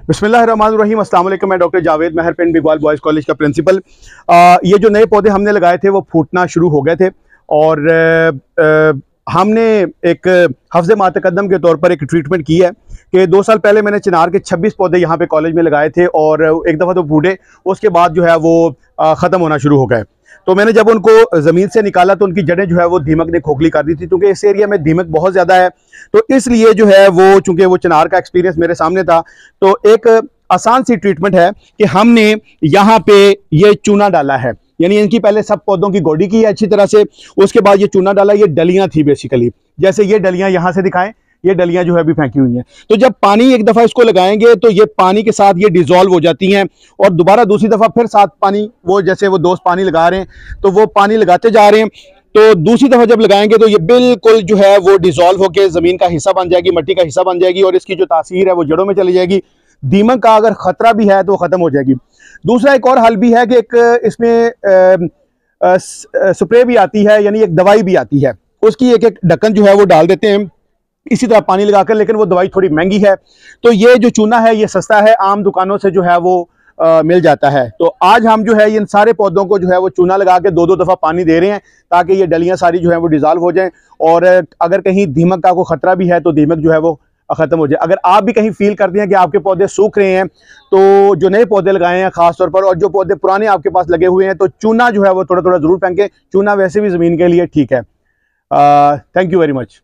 बिस्मिल्लाहिर्रहमानिर्रहीम। अस्सलाम वालेकुम। मैं डॉक्टर जावेद महर पिंड बिगवाल बॉयज़ कॉलेज का प्रिंसिपल। ये जो नए पौधे हमने लगाए थे वो फूटना शुरू हो गए थे और हमने एक हफ्ज़े मातकद्दम के तौर पर एक ट्रीटमेंट की है कि 2 साल पहले मैंने चिनार के 26 पौधे यहाँ पे कॉलेज में लगाए थे और एक दफ़ा तो फूटे, उसके बाद जो है वो ख़त्म होना शुरू हो गए। तो मैंने जब उनको ज़मीन से निकाला तो उनकी जड़ें जो है वो दीमक ने खोखली कर दी थी, क्योंकि इस एरिया में दीमक बहुत ज़्यादा है। तो इसलिए जो है वो, चूँकि वो चिनार का एक्सपीरियंस मेरे सामने था, तो एक आसान सी ट्रीटमेंट है कि हमने यहाँ पे ये चूना डाला है, यानी इनकी पहले सब पौधों की गोडी की है अच्छी तरह से, उसके बाद ये चूना डाला। ये डलियाँ थी बेसिकली, जैसे ये डलियाँ यहाँ से दिखाएं, ये डलियाँ जो है अभी फेंकी हुई हैं। तो जब पानी एक दफ़ा इसको लगाएंगे तो ये पानी के साथ ये डिज़ोल्व हो जाती हैं और दोबारा दूसरी दफ़ा फिर साथ पानी, वो जैसे वो दोस्त पानी लगा रहे हैं तो वो पानी लगाते जा रहे हैं, तो दूसरी दफ़ा जब लगाएंगे तो ये बिल्कुल जो है वो डिज़ोल्व होकर ज़मीन का हिस्सा बन जाएगी, मट्टी का हिस्सा बन जाएगी और इसकी जो तासीर है वो जड़ों में चली जाएगी। दीमक का अगर ख़तरा भी है तो वो ख़त्म हो जाएगी। दूसरा एक और हल भी है कि एक इसमें स्प्रे भी आती है, यानी एक दवाई भी आती है, उसकी एक एक ढक्कन जो है वो डाल देते हैं इसी तरह पानी लगाकर, लेकिन वो दवाई थोड़ी महंगी है। तो ये जो चूना है ये सस्ता है, आम दुकानों से जो है वो मिल जाता है। तो आज हम जो है इन सारे पौधों को जो है वो चूना लगा के 2-2 दफ़ा पानी दे रहे हैं ताकि ये डलियां सारी जो है वो डिज़ोल्व हो जाएं और अगर कहीं दीमक का कोई ख़तरा भी है तो दीमक जो है वो ख़त्म हो जाए। अगर आप भी कहीं फील करते हैं कि आपके पौधे सूख रहे हैं, तो जो नए पौधे लगाए हैं ख़ास तौर पर, और जो पौधे पुराने आपके पास लगे हुए हैं, तो चूना जो है वो थोड़ा थोड़ा ज़रूर फेंकें। चूना वैसे भी ज़मीन के लिए ठीक है। Thank you very much.